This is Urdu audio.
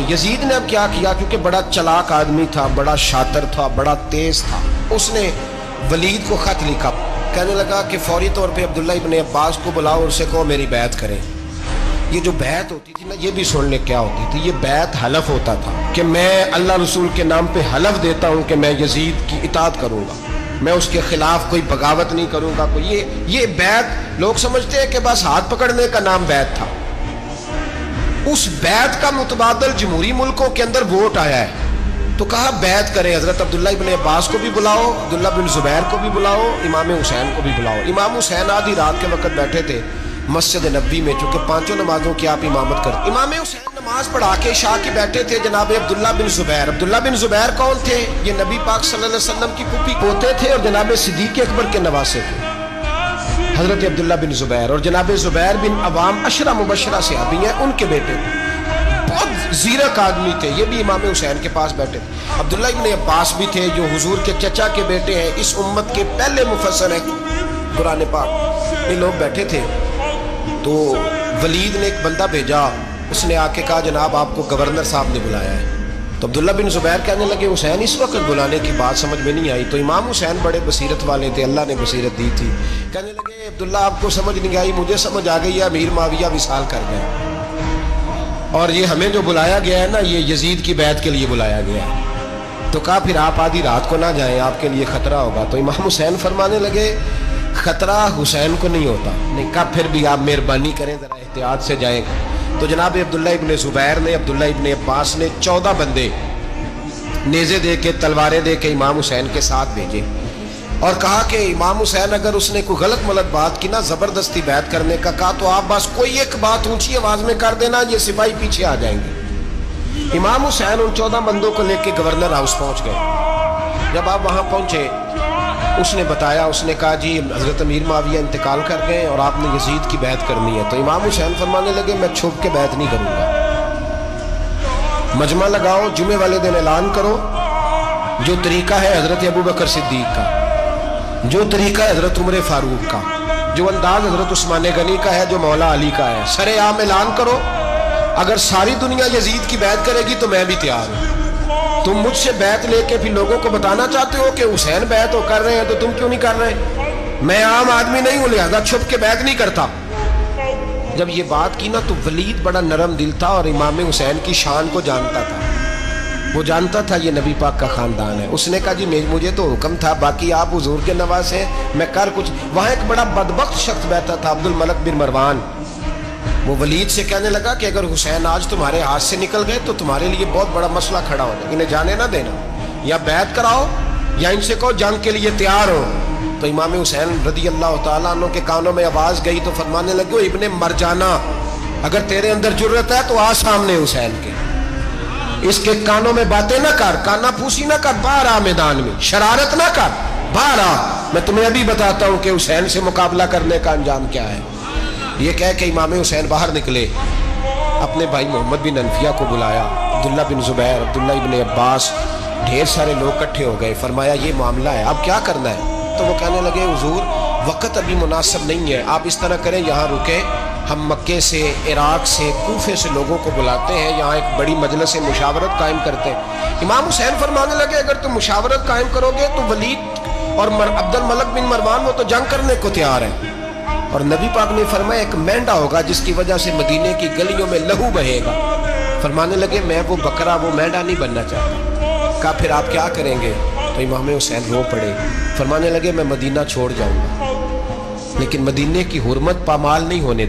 یزید نے اب کیا کیا، کیونکہ بڑا چلاک آدمی تھا، بڑا شاطر تھا، بڑا تیز تھا، اس نے ولید کو خط لکھا، کہنے لگا کہ فوری طور پہ عبداللہ ابن عباس کو بلاؤ اور اسے کہو میری بیعت کریں۔ یہ جو بیعت ہوتی تھی نا، یہ بھی سن لے کیا ہوتی تھی، یہ بیعت حلف ہوتا تھا کہ میں اللہ رسول کے نام پہ حلف دیتا ہوں کہ میں یزید کی اطاعت کروں گا، میں اس کے خلاف کوئی بغاوت نہیں کروں گا۔ یہ بیعت لوگ سمجھتے ہیں کہ بس ہاتھ پکڑنے کا نام بیعت تھا، اس بیعت کا متبادل جمہوری ملکوں کے اندر ووٹ آیا ہے، تو کہا بیعت کریں، حضرت عبداللہ ابن عباس کو بھی بلاؤ، عبداللہ بن زبیر کو بھی بلاؤ، امام حسین کو بھی بلاؤ۔ امام حسین آدھی رات کے وقت بیٹھے تھے مسجد نبوی میں، چونکہ پانچوں نمازوں کی آپ امامت کرتے۔ امام حسین نماز پڑھا کے عشاء کے بیٹھے تھے جناب عبداللہ بن زبیر۔ عبداللہ بن زبیر کون تھے؟ یہ نبی پاک صلی اللہ علیہ وسلم کی پھوپھی پوتے تھے اور جناب صدیق اکبر کے نواسے تھے، حضرت عبداللہ بن زبیر، اور جناب زبیر بن عوام عشرہ مبشرہ صحابی ہیں، ان کے بیٹے تھے، بہت زیرک آدمی تھے، یہ بھی امام حسین کے پاس بیٹھے تھے۔ عبداللہ ابن عباس بھی تھے جو حضور کے چچا کے بیٹے ہیں، اس امت کے پہلے مفسر ہیں قرآن پاک۔ یہ لوگ بیٹھے تھے تو ولید نے ایک بندہ بھیجا، اس نے آ کے کہا جناب آپ کو گورنر صاحب نے بلایا ہے۔ تو عبداللہ بن زبیر کہنے لگے حسین اس وقت بلانے کی بات سمجھ میں نہیں آئی۔ تو امام حسین بڑے بصیرت والے تھے، اللہ نے بصیرت دی تھی، کہنے لگے عبداللہ آپ کو سمجھ نہیں آئی، مجھے سمجھ آ گئی ہے، امیر معاویہ وصال کر گئے، اور یہ ہمیں جو بلایا گیا ہے نا، یہ یزید کی بیعت کے لیے بلایا گیا ہے۔ تو کہا پھر آپ آدھی رات کو نہ جائیں، آپ کے لیے خطرہ ہوگا۔ تو امام حسین فرمانے لگے خطرہ حسین کو نہیں ہوتا، نہیں کہا پھر بھی آپ مہربانی کریں ذرا احتیاط سے جائیں۔ تو جناب عبداللہ ابن زبیر نے، عبداللہ ابن عباس نے 14 بندے نیزے دے کے، تلواریں دے کے امام حسین کے ساتھ بھیجے، اور کہا کہ امام حسین اگر اس نے کوئی غلط ملت بات کی نا، زبردستی بیعت کرنے کا کہا، تو آپ بس کوئی ایک بات اونچی آواز میں کر دینا، یہ سپاہی پیچھے آ جائیں گے۔ امام حسین ان 14 بندوں کو لے کے گورنر ہاؤس پہنچ گئے۔ جب آپ وہاں پہنچے، اس نے بتایا، اس نے کہا جی حضرت امیر معاویہ انتقال کر گئے اور آپ نے یزید کی بیعت کرنی ہے۔ تو امام حسین فرمانے لگے میں چھپ کے بیعت نہیں کروں گا، مجمع لگاؤ، جمعے والے دن اعلان کرو، جو طریقہ ہے حضرت ابوبکر صدیق کا، جو طریقہ ہے حضرت عمر فاروق کا، جو انداز حضرت عثمان غنی کا ہے، جو مولا علی کا ہے، سر عام اعلان کرو، اگر ساری دنیا یزید کی بیعت کرے گی تو میں بھی تیار ہوں۔ تم مجھ سے بیعت لے کے پھر لوگوں کو بتانا چاہتے ہو کہ حسین بیعت ہو کر رہے ہیں، تو تم کیوں نہیں کر رہے؟ میں عام آدمی نہیں ہوں، لہذا چھپ کے بیعت نہیں کرتا۔ جب یہ بات کی نا تو ولید بڑا نرم دل تھا اور امام حسین کی شان کو جانتا تھا، وہ جانتا تھا یہ نبی پاک کا خاندان ہے۔ اس نے کہا جی مجھے تو حکم تھا، باقی آپ حضور کے نواز ہیں، میں کر کچھ۔ وہاں ایک بڑا بدبخت شخص بیٹھا تھا، عبد الملک بن مروان، وہ ولید سے کہنے لگا کہ اگر حسین آج تمہارے ہاتھ سے نکل گئے تو تمہارے لیے بہت بڑا مسئلہ کھڑا ہوگا، انہیں جانے نہ دینا، یا بیعت کراؤ یا ان سے کہو جنگ کے لیے تیار ہو۔ تو امام حسین رضی اللہ تعالیٰ عنہ کے کانوں میں آواز گئی تو فرمانے لگے ابن مرجانہ، اگر تیرے اندر جرت ہے تو آ سامنے حسین کے، اس کے کانوں میں باتیں نہ کر، کانا پھوسی نہ کر، باہر آ میدان میں، شرارت نہ کر، باہر آ، میں تمہیں ابھی بتاتا ہوں کہ حسین سے مقابلہ کرنے کا انجام کیا ہے۔ یہ کہہ کہ امام حسین باہر نکلے، اپنے بھائی محمد بن انفیہ کو بلایا، عبداللہ بن زبیر، عبداللہ ابن عباس، ڈھیر سارے لوگ اکٹھے ہو گئے، فرمایا یہ معاملہ ہے، اب کیا کرنا ہے؟ تو وہ کہنے لگے حضور وقت ابھی مناسب نہیں ہے، آپ اس طرح کریں یہاں رکیں، ہم مکے سے، عراق سے، کوفے سے لوگوں کو بلاتے ہیں، یہاں ایک بڑی مجلس مشاورت قائم کرتے ہیں۔ امام حسین فرمانے لگے اگر تم مشاورت قائم کرو گے تو ولید اور عبد الملک بن مروان وہ تو جنگ کرنے کو تیار ہیں، اور نبی پاک نے فرمایا ایک مینڈا ہوگا جس کی وجہ سے مدینے کی گلیوں میں لہو بہے گا۔ فرمانے لگے میں وہ بکرا، وہ مینڈا نہیں بننا چاہتا۔ کہا پھر آپ کیا کریں گے؟ تو امام حسین رو پڑے، فرمانے لگے میں مدینہ چھوڑ جاؤں گا، لیکن مدینے کی حرمت پامال نہیں ہونے